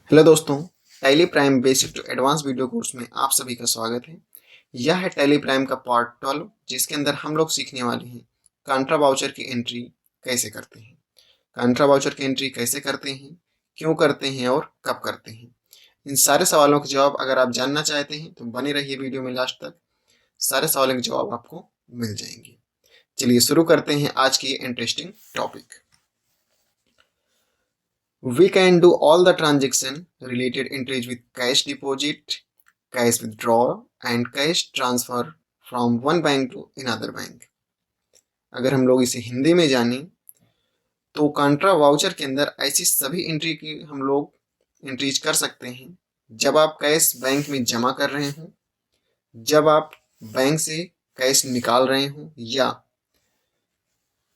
Hello दोस्तों, Tally Prime basic to advance video course में आप सभी का स्वागत है। यह है टैली प्राइम का पार्ट 12 जिसके अंदर हम लोग सीखने वाले हैं कांट्रा वाउचर की एंट्री कैसे करते हैं। कांट्रा वाउचर की एंट्री कैसे करते हैं, क्यों करते हैं और कब करते हैं। इन सारे सवालों के जवाब अगर आप जानना चाहते हैं तो बने रहिए वीडियो में लास्ट तक। सारे सवालों के जवाब आपको मिल जाएंगे। चलिए शुरू करते हैं आज की interesting topic. We can do all the transaction related entries with cash deposit, cash withdrawal and cash transfer from one bank to another bank। अगर हम लोग इसे हिंदी में जानें तो कांट्रा वाउचर के अंदर ऐसी सभी एंट्री की हम लोग एंट्रीज कर सकते हैं जब आप कैश बैंक में जमा कर रहे हों, जब आप बैंक से कैश निकाल रहे हों या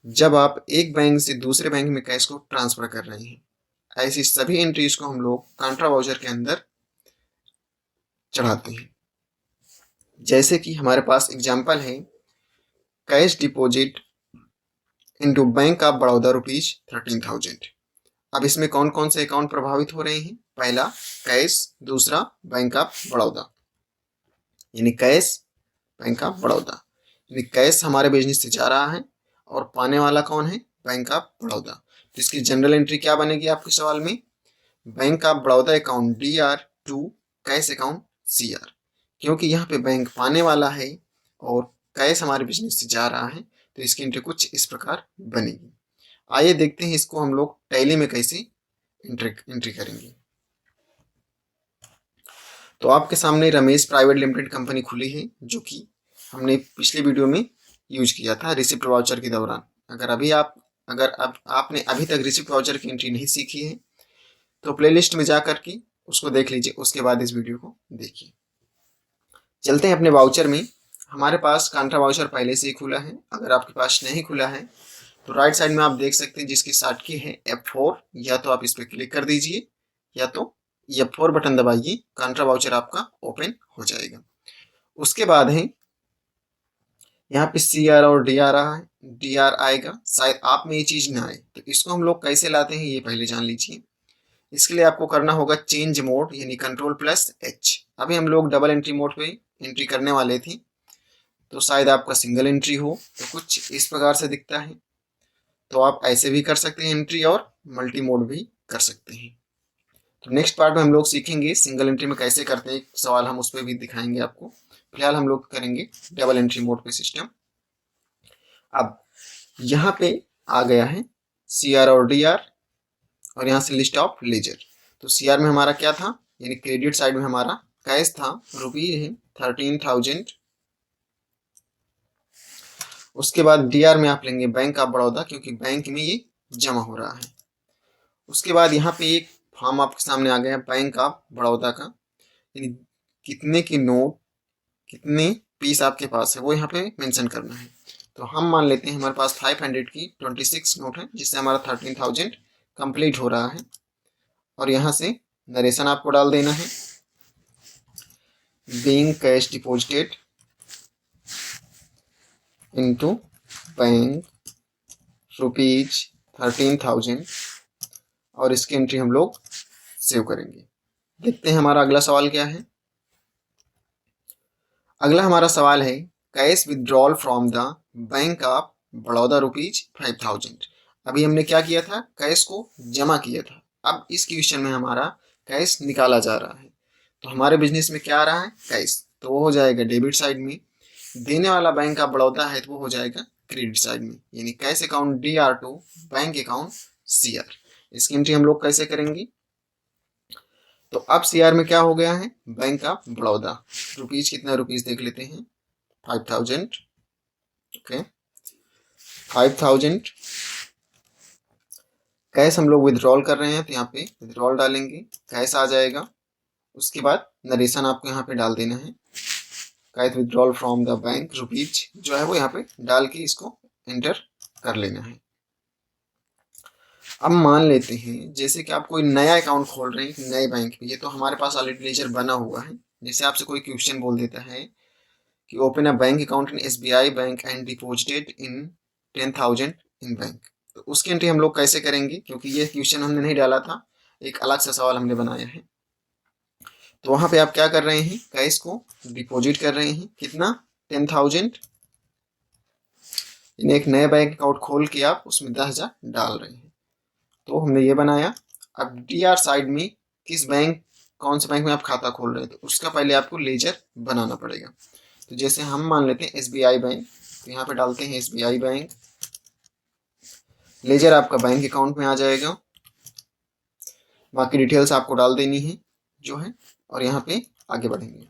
जब आप एक बैंक से दूसरे बैंक में कैश को ट्रांसफर कर रहे हैं। ऐसी सभी एंट्रीज को हम लोग कांट्रा वाउचर के अंदर चढ़ाते हैं। जैसे कि हमारे पास एग्जाम्पल है cash deposit into bank of Baroda rupees 13,000। अब इसमें कौन कौन से अकाउंट प्रभावित हो रहे हैं? पहला कैश, दूसरा बैंक ऑफ बड़ौदा, यानी कैश बैंक ऑफ बड़ौदा। यानी कैश हमारे बिजनेस से जा रहा है और पाने वाला कौन है? Bank of Baroda. तो इसकी जनरल एंट्री क्या बनेगी आपके सवाल में? Bank of Baroda account DR to cash account CR, क्योंकि यहाँ पे बैंक पाने वाला है और कैश हमारे बिजनेस से जा रहा है तो इसकी एंट्री कुछ इस प्रकार बनेगी। आइए देखते हैं इसको हम लोग टैली में कैसे एंट्री करेंगे। तो आपके सामने रमेश प्राइवेट लिमिटेड कंपनी खुली है जो कि हमने पिछले वीडियो में यूज किया था रिसिप्ट वाउचर के दौरान। अगर आपने अभी तक रिसिप्ट वाउचर की एंट्री नहीं सीखी है तो प्लेलिस्ट में जाकर के उसको देख लीजिए, उसके बाद इस वीडियो को देखिए। चलते हैं अपने वाउचर में। हमारे पास कांट्रा वाउचर पहले से ही खुला है। अगर आपके पास नहीं खुला है तो राइट साइड में आप देख सकते हैं जिसकी शॉर्ट की है F4, या तो आप इस पर क्लिक कर दीजिए या तो F4 बटन दबाइए, कांट्रा वाउचर आपका ओपन हो जाएगा। उसके बाद है यहाँ पे CR और DR रहा है, DR आएगा। शायद आप में ये चीज ना आए तो इसको हम लोग कैसे लाते हैं ये पहले जान लीजिए। इसके लिए आपको करना होगा चेंज मोड, यानी Ctrl+H। अभी हम लोग डबल एंट्री मोड पे एंट्री करने वाले थे तो शायद आपका सिंगल एंट्री हो तो कुछ इस प्रकार से दिखता है। तो आप ऐसे भी कर सकते हैं एंट्री और मल्टी मोड भी कर सकते हैं। तो नेक्स्ट पार्ट में हम लोग सीखेंगे सिंगल एंट्री में कैसे करते हैं, एक सवाल हम उस पर भी दिखाएंगे आपको। फिलहाल हम लोग करेंगे डबल एंट्री मोड पे सिस्टम। अब यहाँ पे आ गया है CR और DR और यहाँ से लिस्ट ऑफ लेजर। तो CR में हमारा क्या था, यानी क्रेडिट साइड में हमारा कैश था, रुपीज है 13,000। उसके बाद DR में आप लेंगे बैंक ऑफ बड़ौदा, क्योंकि बैंक में ये जमा हो रहा है। उसके बाद यहाँ पे एक फॉर्म आपके सामने आ गया बैंक ऑफ बड़ौदा का, यानी कितने की नोट, कितने पीस आपके पास है वो यहाँ पे मेंशन करना है। तो हम मान लेते हैं हमारे पास 500 की 26 नोट है, जिससे हमारा 13,000 कंप्लीट हो रहा है। और यहाँ से नरेशन आपको डाल देना है, being cash deposited into bank rupees 13,000 और इसकी एंट्री हम लोग सेव करेंगे। देखते हैं हमारा अगला सवाल क्या है। अगला हमारा सवाल है cash withdrawal from the bank of Baroda rupees 5,000। अभी हमने क्या किया था, कैश को जमा किया था। अब इस क्वेश्चन में हमारा कैश निकाला जा रहा है तो हमारे बिजनेस में क्या आ रहा है, कैश। तो वो हो जाएगा डेबिट साइड में, देने वाला बैंक ऑफ बड़ौदा है तो वो हो जाएगा क्रेडिट साइड में, यानी cash account DR to bank account CR। इसकी एंट्री हम लोग कैसे करेंगे? तो अब CR में क्या हो गया है, बैंक ऑफ बड़ौदा रुपीज, कितना रुपीज देख लेते हैं 5,000। ओके 5,000 कैश हम लोग विथड्रॉल कर रहे हैं तो यहाँ पे विथड्रॉल डालेंगे, कैश आ जाएगा। उसके बाद नरेशन आपको यहाँ पे डाल देना है, cash withdrawal from the bank rupees जो है वो यहाँ पे डाल के इसको एंटर कर लेना है। अब मान लेते हैं जैसे कि आप कोई नया अकाउंट खोल रहे हैं नए बैंक में, ये तो हमारे पास ऑलरेडी लेजर बना हुआ है। जैसे आपसे कोई क्वेश्चन बोल देता है कि open a bank account in SBI bank and deposited in 10,000 in bank, तो उसकी एंट्री हम लोग कैसे करेंगे, क्योंकि ये क्वेश्चन हमने नहीं डाला था एक अलग सा सवाल हमने बनाया है। तो वहाँ पे आप क्या कर रहे हैं, कैश को डिपॉजिट कर रहे हैं, कितना 10,000, यानी एक नया बैंक अकाउंट खोल के आप उसमें 10,000 डाल रहे हैं। तो हमने ये बनाया। अब DR साइड में किस बैंक, कौन से बैंक में आप खाता खोल रहे हैं, तो उसका पहले आपको लेजर बनाना पड़ेगा। तो जैसे हम मान लेते हैं SBI बैंक, तो यहाँ पे डालते हैं SBI बैंक। लेजर आपका बैंक अकाउंट में आ जाएगा, बाकी डिटेल्स आपको डाल देनी है जो है, और यहाँ पे आगे बढ़ेंगे।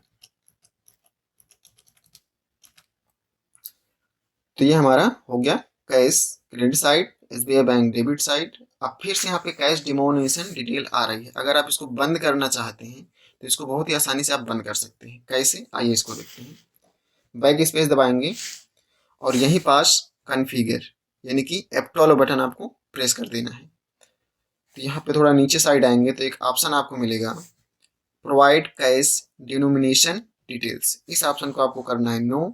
तो ये हमारा हो गया cash credit side, SBI bank debit side. अब फिर से यहाँ पे कैश डिमोनेशन डिटेल आ रही है। अगर आप इसको बंद करना चाहते हैं तो इसको बहुत ही आसानी से आप बंद कर सकते हैं। कैसे, आइए इसको देखते हैं। बैक स्पेस दबाएंगे और यहीं पास कॉन्फ़िगर यानी कि F12 वाला बटन आपको प्रेस कर देना है। तो यहाँ पे थोड़ा नीचे साइड आएंगे तो एक ऑप्शन आपको मिलेगा प्रोवाइड कैश डिनोमिनेशन डिटेल्स। इस ऑप्शन को आपको करना है नो,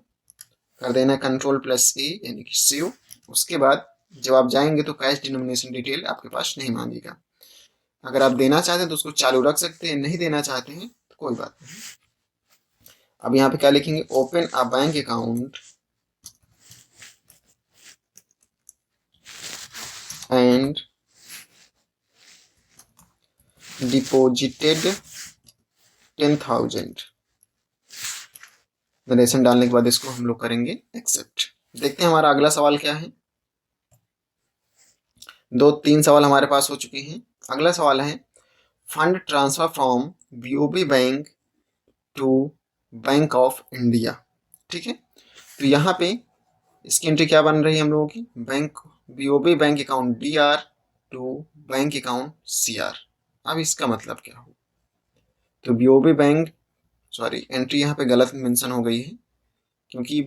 कर देना Ctrl+A यानी कि सेव। उसके बाद जब आप जाएंगे तो कैश डिनोमिनेशन डिटेल आपके पास नहीं मांगेगा। अगर आप देना चाहते हैं तो उसको चालू रख सकते हैं, नहीं देना चाहते हैं तो कोई बात नहीं। अब यहाँ पे क्या लिखेंगे, open a bank account and deposited 10,000। Donation डालने के बाद इसको हम लोग करेंगे एक्सेप्ट। देखते हैं हमारा अगला सवाल क्या है। 2-3 सवाल हमारे पास हो चुके हैं। अगला सवाल है fund transfer from BOB bank to bank of India. ठीक है, तो यहाँ पे इसकी एंट्री क्या बन रही है हम लोगों की, bank BOB bank account DR to bank account CR। अब इसका मतलब क्या हो, तो BOB बैंक, सॉरी एंट्री यहाँ पे गलत मेंशन हो गई है, क्योंकि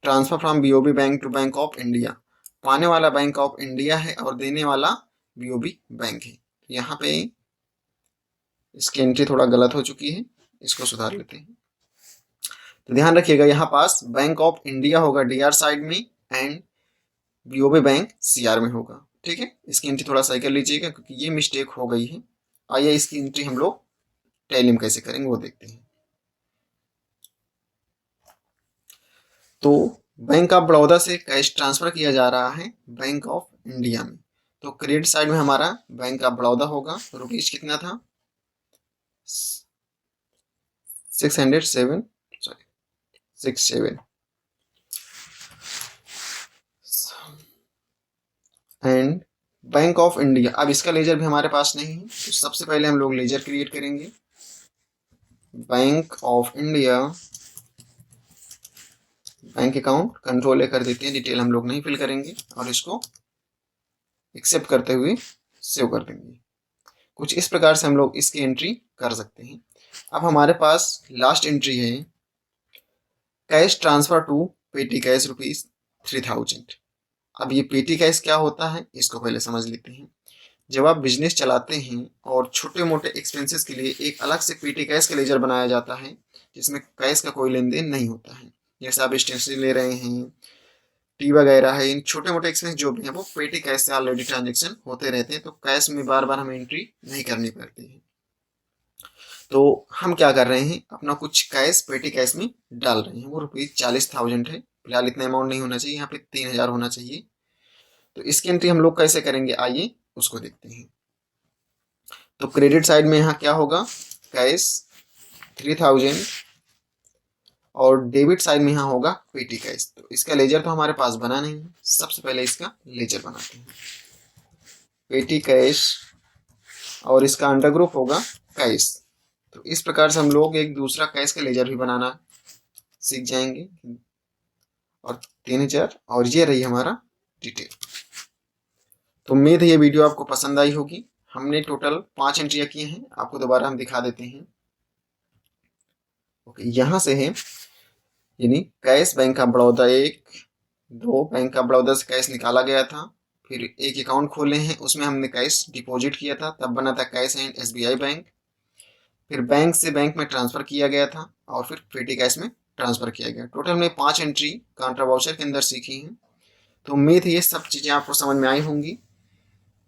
transfer from BOB bank to bank of India, पाने वाला बैंक ऑफ इंडिया है और देने वाला BOB बैंक है। यहाँ पे इसकी एंट्री थोड़ा गलत हो चुकी है, इसको सुधार लेते हैं। तो ध्यान रखिएगा यहाँ पास बैंक ऑफ इंडिया होगा DR साइड में एंड BOB बैंक CR में होगा। ठीक है, इसकी एंट्री थोड़ा सही कर लीजिएगा क्योंकि ये मिस्टेक हो गई है। आइए इसकी एंट्री हम लोग टैली में कैसे करेंगे वो देखते हैं। तो बैंक ऑफ बड़ौदा से कैश ट्रांसफर किया जा रहा है बैंक ऑफ इंडिया में। तो क्रेडिट साइड में हमारा बैंक ऑफ बड़ौदा होगा। रुपीज कितना था, 607 एंड बैंक ऑफ इंडिया। अब इसका लेजर भी हमारे पास नहीं है, तो सबसे पहले हम लोग लेजर क्रिएट करेंगे। Bank of India bank account Ctrl+A कर देते हैं, डिटेल हम लोग नहीं फिल करेंगे और इसको एक्सेप्ट करते हुए सेव कर देंगे। कुछ इस प्रकार से हम लोग इसकी एंट्री कर सकते हैं। अब हमारे पास लास्ट एंट्री है cash transfer to petty cash ₹3,000। अब ये पेटी कैश क्या होता है इसको पहले समझ लेते हैं। जब आप बिजनेस चलाते हैं और छोटे मोटे एक्सपेंसेस के लिए एक अलग से पेटी कैश का लेजर बनाया जाता है जिसमें कैश का कोई लेन देन नहीं होता है। जैसे आप स्टेशनरी ले रहे हैं, टी वगैरह है, इन छोटे मोटे एक्सपेंस जो भी हैं वो पेटी कैश से ऑलरेडी ट्रांजेक्शन होते रहते हैं, तो कैश में बार बार हमें एंट्री नहीं करनी पड़ती है। तो हम क्या कर रहे हैं, अपना कुछ कैश पेटी कैश में डाल रहे हैं। वो ₹40,000 है, फिलहाल इतना अमाउंट नहीं होना चाहिए, यहाँ पे 3,000 होना चाहिए। तो इसकी एंट्री हम लोग कैसे करेंगे, आइए उसको देखते हैं। तो क्रेडिट साइड में यहाँ क्या होगा, कैश 3,000 और डेबिट साइड में यहाँ होगा पेटी कैश। तो इसका लेजर तो हमारे पास बना नहीं है, सबसे पहले इसका लेजर बनाते हैं, पेटी कैश, और इसका अंडर ग्रुप होगा कैश। तो इस प्रकार से हम लोग एक दूसरा कैश का लेजर भी बनाना सीख जाएंगे। और 3,000, और ये रही हमारा डिटेल। तो उम्मीद है ये वीडियो आपको पसंद आई होगी। हमने टोटल 5 एंट्रियाँ की हैं, आपको दोबारा हम दिखा देते हैं। ओके, यहाँ से है यानी cash bank of Baroda 1, 2 bank of Baroda से कैश निकाला गया था, फिर एक अकाउंट खोले हैं उसमें हमने कैश डिपॉजिट किया था, तब बना था कैश एंड SBI बैंक। फिर बैंक से बैंक में ट्रांसफ़र किया गया था और फिर पेटी कैश में ट्रांसफ़र किया गया। टोटल हमने 5 एंट्री काउंटर वाउचर के अंदर सीखी हैं। तो उम्मीद है ये सब चीज़ें आपको समझ में आई होंगी।